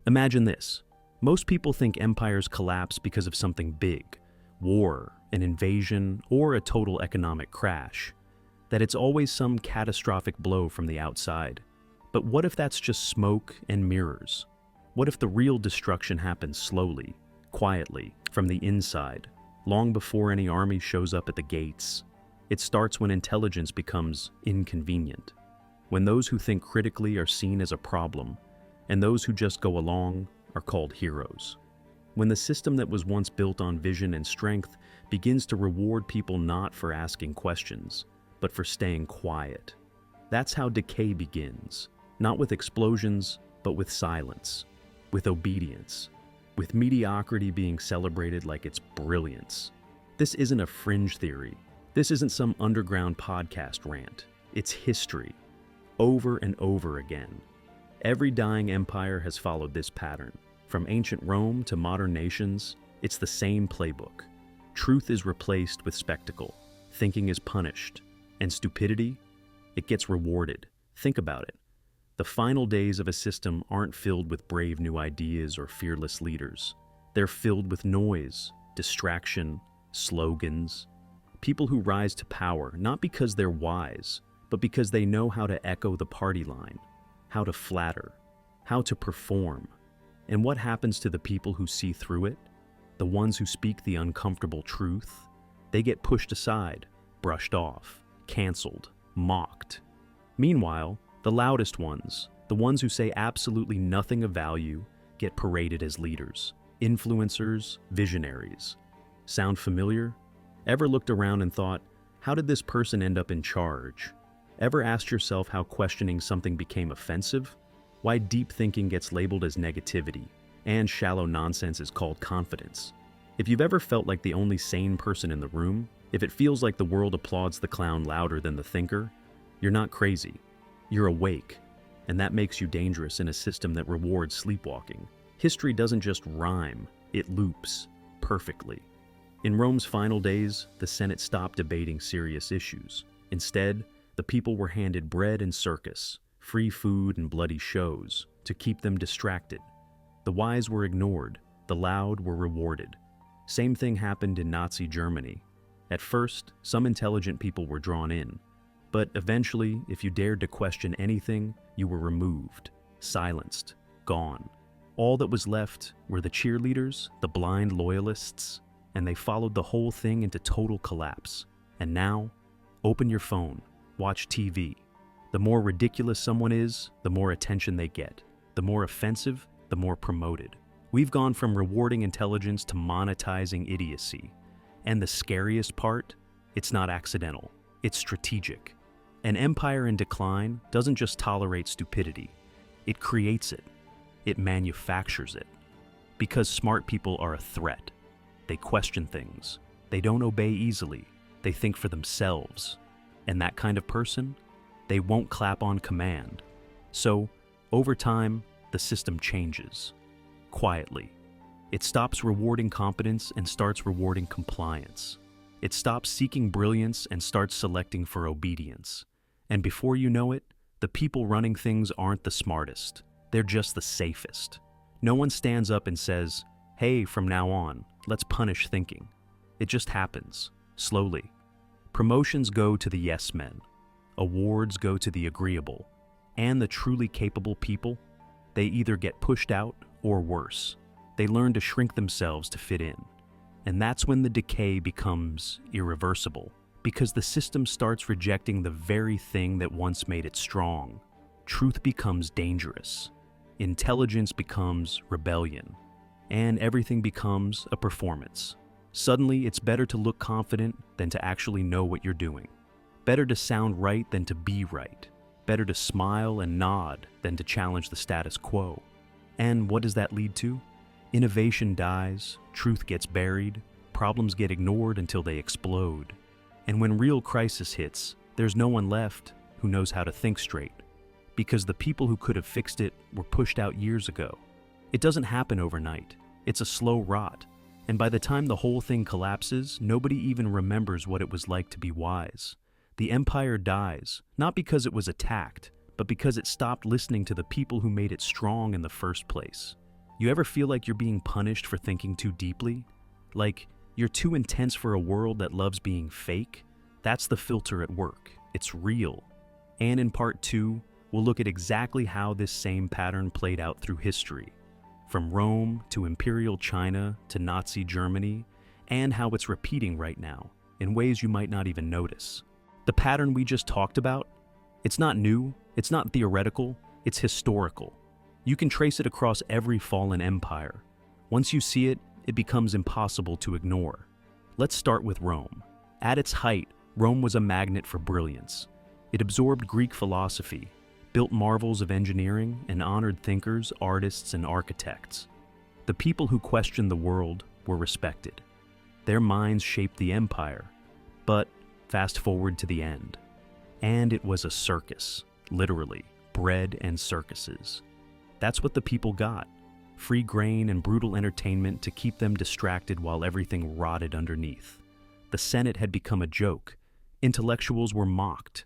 Imagine this. Most people think empires collapse because of something big, war, an invasion, or a total economic crash. That it's always some catastrophic blow from the outside. But what if that's just smoke and mirrors? What if the real destruction happens slowly, quietly, from the inside, long before any army shows up at the gates? It starts when intelligence becomes inconvenient, when those who think critically are seen as a problem, and those who just go along are called heroes. When the system that was once built on vision and strength begins to reward people not for asking questions, but for staying quiet. That's how decay begins, not with explosions, but with silence, with obedience, with mediocrity being celebrated like it's brilliance. This isn't a fringe theory. This isn't some underground podcast rant. It's history, over and over again. Every dying empire has followed this pattern. From ancient Rome to modern nations, it's the same playbook. Truth is replaced with spectacle. Thinking is punished. And stupidity? It gets rewarded. Think about it. The final days of a system aren't filled with brave new ideas or fearless leaders. They're filled with noise, distraction, slogans. People who rise to power not because they're wise, but because they know how to echo the party line, how to flatter, how to perform. And what happens to the people who see through it? The ones who speak the uncomfortable truth? They get pushed aside, brushed off, canceled, mocked. Meanwhile, the loudest ones, the ones who say absolutely nothing of value, get paraded as leaders, influencers, visionaries. Sound familiar? Ever looked around and thought, how did this person end up in charge? Ever asked yourself how questioning something became offensive? Why deep thinking gets labeled as negativity, and shallow nonsense is called confidence? If you've ever felt like the only sane person in the room, if it feels like the world applauds the clown louder than the thinker, you're not crazy. You're awake, and that makes you dangerous in a system that rewards sleepwalking. History doesn't just rhyme, it loops perfectly. In Rome's final days, the Senate stopped debating serious issues. Instead, the people were handed bread and circus, free food and bloody shows to keep them distracted. The wise were ignored, the loud were rewarded. Same thing happened in Nazi Germany. At first, some intelligent people were drawn in, but eventually, if you dared to question anything, you were removed, silenced, gone. All that was left were the cheerleaders, the blind loyalists, and they followed the whole thing into total collapse. And now, open your phone, watch TV. The more ridiculous someone is, the more attention they get. The more offensive, the more promoted. We've gone from rewarding intelligence to monetizing idiocy. And the scariest part? It's not accidental. It's strategic. An empire in decline doesn't just tolerate stupidity. It creates it. It manufactures it. Because smart people are a threat. They question things. They don't obey easily. They think for themselves. And that kind of person, they won't clap on command. So, over time, the system changes. Quietly. It stops rewarding competence and starts rewarding compliance. It stops seeking brilliance and starts selecting for obedience. And before you know it, the people running things aren't the smartest. They're just the safest. No one stands up and says, hey, from now on, let's punish thinking. It just happens, slowly. Promotions go to the yes men. Awards go to the agreeable. And the truly capable people, they either get pushed out or worse. They learn to shrink themselves to fit in. And that's when the decay becomes irreversible, because the system starts rejecting the very thing that once made it strong. Truth becomes dangerous. Intelligence becomes rebellion. And everything becomes a performance. Suddenly, it's better to look confident than to actually know what you're doing. Better to sound right than to be right. Better to smile and nod than to challenge the status quo. And what does that lead to? Innovation dies, truth gets buried, problems get ignored until they explode. And when real crisis hits, there's no one left who knows how to think straight. Because the people who could have fixed it were pushed out years ago. It doesn't happen overnight. It's a slow rot. And by the time the whole thing collapses, nobody even remembers what it was like to be wise. The empire dies, not because it was attacked, but because it stopped listening to the people who made it strong in the first place. You ever feel like you're being punished for thinking too deeply? Like you're too intense for a world that loves being fake? That's the filter at work. It's real. And in part 2, we'll look at exactly how this same pattern played out through history, from Rome to Imperial China to Nazi Germany, and how it's repeating right now in ways you might not even notice. The pattern we just talked about, it's not new, it's not theoretical, it's historical. You can trace it across every fallen empire. Once you see it, it becomes impossible to ignore. Let's start with Rome. At its height, Rome was a magnet for brilliance. It absorbed Greek philosophy, built marvels of engineering, and honored thinkers, artists, and architects. The people who questioned the world were respected. Their minds shaped the empire. But fast forward to the end. And it was a circus, literally, bread and circuses. That's what the people got. Free grain and brutal entertainment to keep them distracted while everything rotted underneath. The Senate had become a joke. Intellectuals were mocked.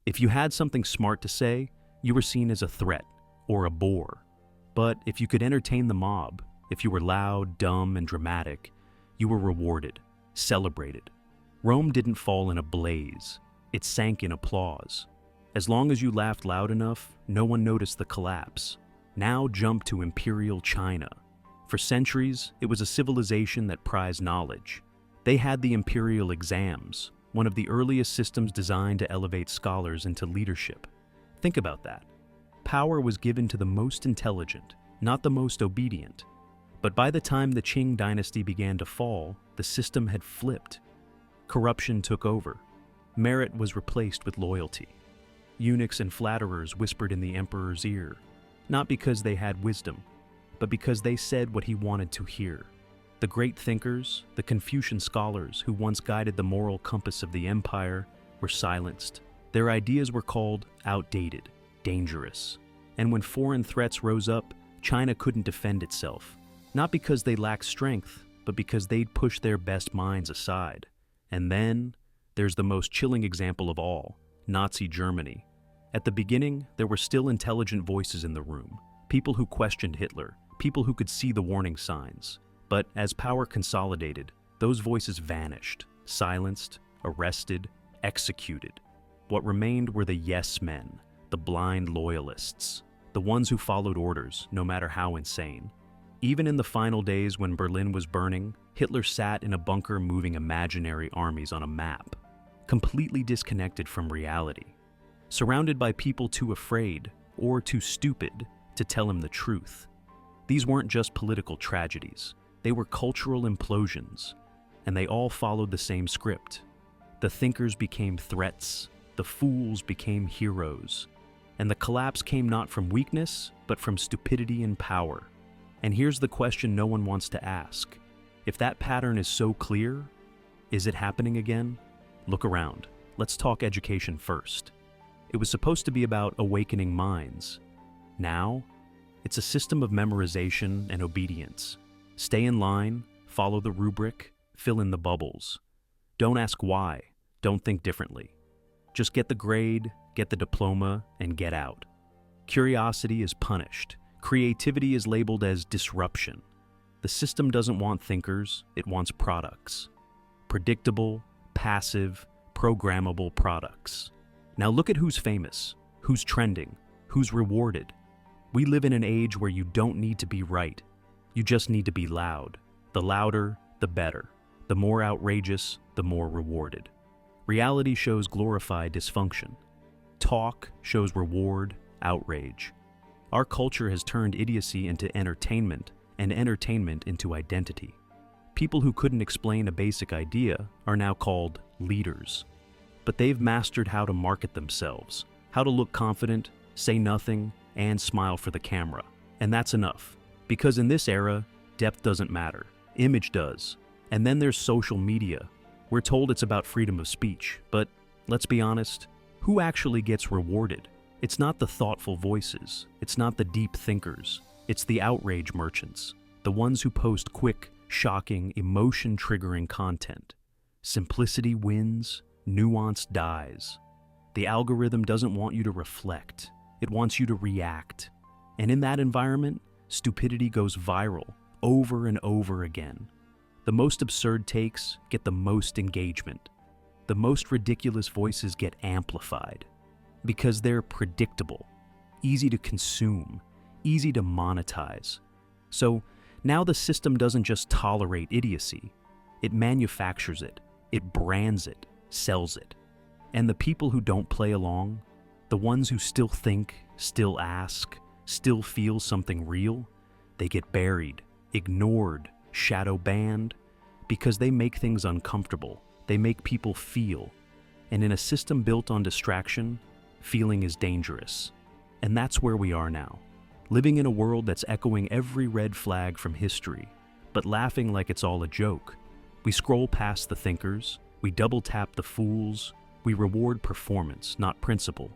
If you had something smart to say, you were seen as a threat or a bore. But if you could entertain the mob, if you were loud, dumb, and dramatic, you were rewarded, celebrated. Rome didn't fall in a blaze. It sank in applause. As long as you laughed loud enough, no one noticed the collapse. Now jump to Imperial China. For centuries, it was a civilization that prized knowledge. They had the imperial exams, one of the earliest systems designed to elevate scholars into leadership. Think about that. Power was given to the most intelligent, not the most obedient. But by the time the Qing dynasty began to fall, the system had flipped. Corruption took over. Merit was replaced with loyalty. Eunuchs and flatterers whispered in the emperor's ear, not because they had wisdom, but because they said what he wanted to hear. The great thinkers, the Confucian scholars who once guided the moral compass of the empire, were silenced. Their ideas were called outdated, dangerous. And when foreign threats rose up, China couldn't defend itself, not because they lacked strength, but because they'd pushed their best minds aside. And then, there's the most chilling example of all, Nazi Germany. At the beginning, there were still intelligent voices in the room, people who questioned Hitler, people who could see the warning signs. But as power consolidated, those voices vanished, silenced, arrested, executed. What remained were the yes men, the blind loyalists, the ones who followed orders, no matter how insane. Even in the final days when Berlin was burning, Hitler sat in a bunker moving imaginary armies on a map, completely disconnected from reality, surrounded by people too afraid or too stupid to tell him the truth. These weren't just political tragedies. They were cultural implosions, and they all followed the same script. The thinkers became threats, the fools became heroes, and the collapse came not from weakness, but from stupidity and power. And here's the question no one wants to ask. If that pattern is so clear, is it happening again? Look around. Let's talk education first. It was supposed to be about awakening minds. Now, it's a system of memorization and obedience. Stay in line, follow the rubric, fill in the bubbles. Don't ask why, don't think differently. Just get the grade, get the diploma, and get out. Curiosity is punished. Creativity is labeled as disruption. The system doesn't want thinkers, it wants products. Predictable, passive, programmable products. Now look at who's famous, who's trending, who's rewarded. We live in an age where you don't need to be right. You just need to be loud. The louder, the better. The more outrageous, the more rewarded. Reality shows glorify dysfunction. Talk shows reward, outrage. Our culture has turned idiocy into entertainment, and entertainment into identity. People who couldn't explain a basic idea are now called leaders. But they've mastered how to market themselves, how to look confident, say nothing, and smile for the camera. And that's enough. Because in this era, depth doesn't matter. Image does. And then there's social media. We're told it's about freedom of speech, but let's be honest, who actually gets rewarded? It's not the thoughtful voices. It's not the deep thinkers. It's the outrage merchants. The ones who post quick, shocking, emotion-triggering content. Simplicity wins, nuance dies. The algorithm doesn't want you to reflect. It wants you to react. And in that environment, stupidity goes viral over and over again. The most absurd takes get the most engagement. The most ridiculous voices get amplified because they're predictable, easy to consume, easy to monetize. So now the system doesn't just tolerate idiocy, it manufactures it, it brands it, sells it. And the people who don't play along, the ones who still think, still ask, still feel something real, they get buried, ignored, shadow banned, because they make things uncomfortable. They make people feel. And in a system built on distraction, feeling is dangerous. And that's where we are now, living in a world that's echoing every red flag from history, but laughing like it's all a joke. We scroll past the thinkers, we double tap the fools, we reward performance, not principle,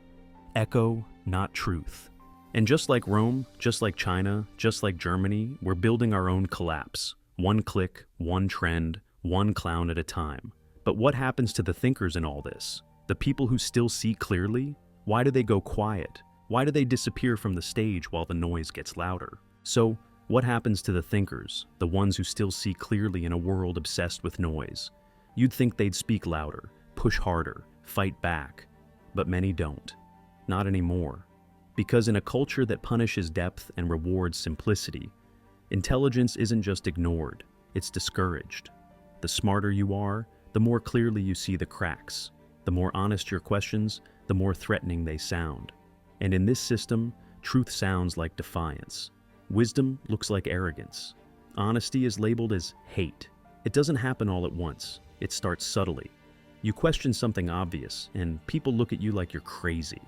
echo, not truth. And just like Rome, just like China, just like Germany, we're building our own collapse. One click, one trend, one clown at a time. But what happens to the thinkers in all this? The people who still see clearly? Why do they go quiet? Why do they disappear from the stage while the noise gets louder? So, what happens to the thinkers, the ones who still see clearly in a world obsessed with noise? You'd think they'd speak louder, push harder, fight back. But many don't. Not anymore. Because in a culture that punishes depth and rewards simplicity, intelligence isn't just ignored, it's discouraged. The smarter you are, the more clearly you see the cracks. The more honest your questions, the more threatening they sound. And in this system, truth sounds like defiance. Wisdom looks like arrogance. Honesty is labeled as hate. It doesn't happen all at once. It starts subtly. You question something obvious, and people look at you like you're crazy.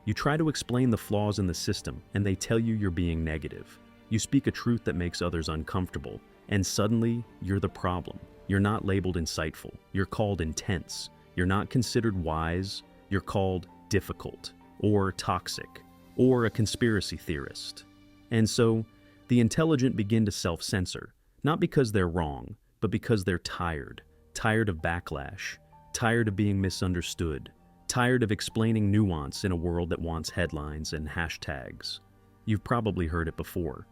You try to explain the flaws in the system, and they tell you you're being negative. You speak a truth that makes others uncomfortable, and suddenly, you're the problem. You're not labeled insightful. You're called intense. You're not considered wise. You're called difficult, or toxic, or a conspiracy theorist. And so, the intelligent begin to self-censor, not because they're wrong, but because they're tired. Tired of backlash. Tired of being misunderstood. Tired of explaining nuance in a world that wants headlines and hashtags. You've probably heard it before.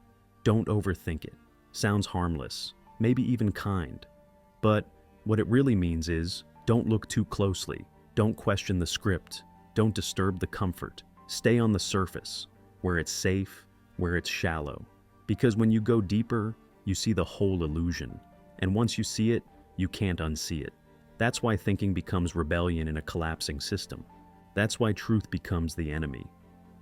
Don't overthink it. Sounds harmless, maybe even kind. But what it really means is, don't look too closely. Don't question the script. Don't disturb the comfort. Stay on the surface, where it's safe, where it's shallow. Because when you go deeper, you see the whole illusion. And once you see it, you can't unsee it. That's why thinking becomes rebellion in a collapsing system. That's why truth becomes the enemy.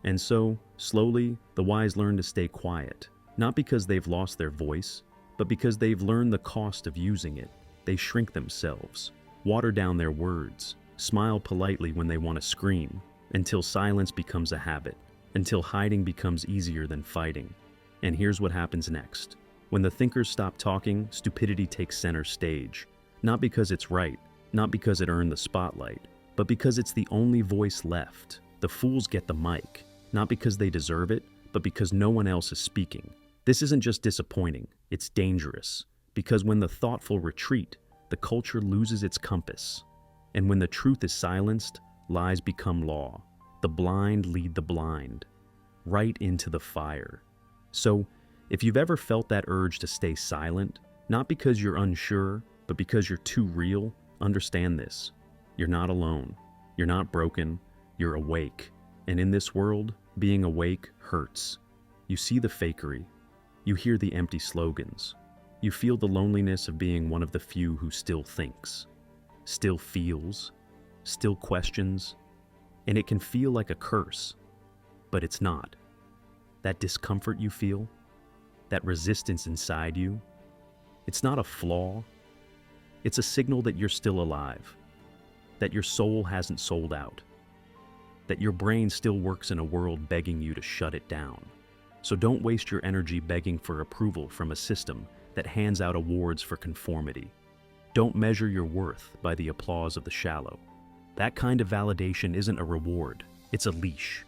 And so, slowly, the wise learn to stay quiet, not because they've lost their voice, but because they've learned the cost of using it. They shrink themselves, water down their words, smile politely when they want to scream, until silence becomes a habit, until hiding becomes easier than fighting. And here's what happens next. When the thinkers stop talking, stupidity takes center stage. Not because it's right, not because it earned the spotlight, but because it's the only voice left. The fools get the mic, not because they deserve it, but because no one else is speaking. This isn't just disappointing, it's dangerous. Because when the thoughtful retreat, the culture loses its compass. And when the truth is silenced, lies become law. The blind lead the blind, right into the fire. So, if you've ever felt that urge to stay silent, not because you're unsure, but because you're too real, understand this. You're not alone. You're not broken. You're awake. And in this world, being awake hurts. You see the fakery. You hear the empty slogans. You feel the loneliness of being one of the few who still thinks, still feels, still questions. And it can feel like a curse, but it's not. That discomfort you feel, that resistance inside you, it's not a flaw. It's a signal that you're still alive, that your soul hasn't sold out, that your brain still works in a world begging you to shut it down. So don't waste your energy begging for approval from a system that hands out awards for conformity. Don't measure your worth by the applause of the shallow. That kind of validation isn't a reward, it's a leash.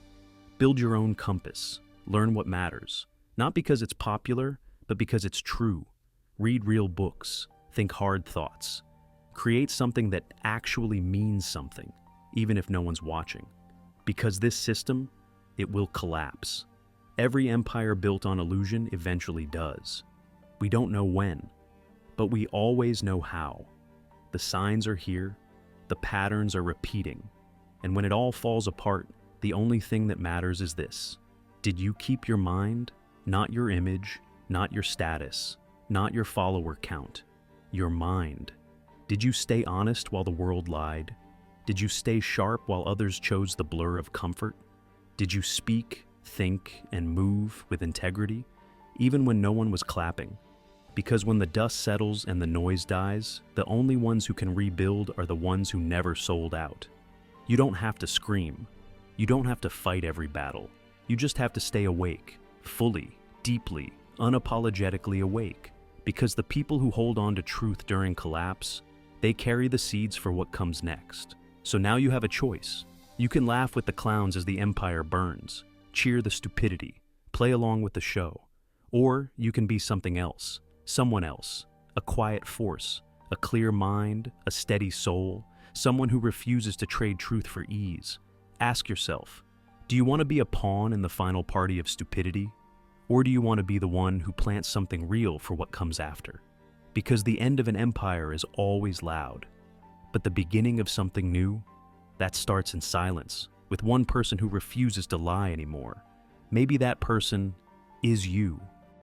Build your own compass, learn what matters, not because it's popular, but because it's true. Read real books, think hard thoughts. Create something that actually means something, even if no one's watching. Because this system, it will collapse. Every empire built on illusion eventually does. We don't know when, but we always know how. The signs are here, the patterns are repeating, and when it all falls apart, the only thing that matters is this. Did you keep your mind, not your image, not your status, not your follower count, your mind? Did you stay honest while the world lied? Did you stay sharp while others chose the blur of comfort? Did you speak, think, and move with integrity, even when no one was clapping? Because when the dust settles and the noise dies, the only ones who can rebuild are the ones who never sold out. You don't have to scream. You don't have to fight every battle. You just have to stay awake, fully, deeply, unapologetically awake. Because the people who hold on to truth during collapse, they carry the seeds for what comes next. So now you have a choice. You can laugh with the clowns as the empire burns, cheer the stupidity, play along with the show. Or you can be something else, someone else, a quiet force, a clear mind, a steady soul, someone who refuses to trade truth for ease. Ask yourself, do you want to be a pawn in the final party of stupidity? Or do you want to be the one who plants something real for what comes after? Because the end of an empire is always loud, but the beginning of something new, that starts in silence, with one person who refuses to lie anymore. Maybe that person is you.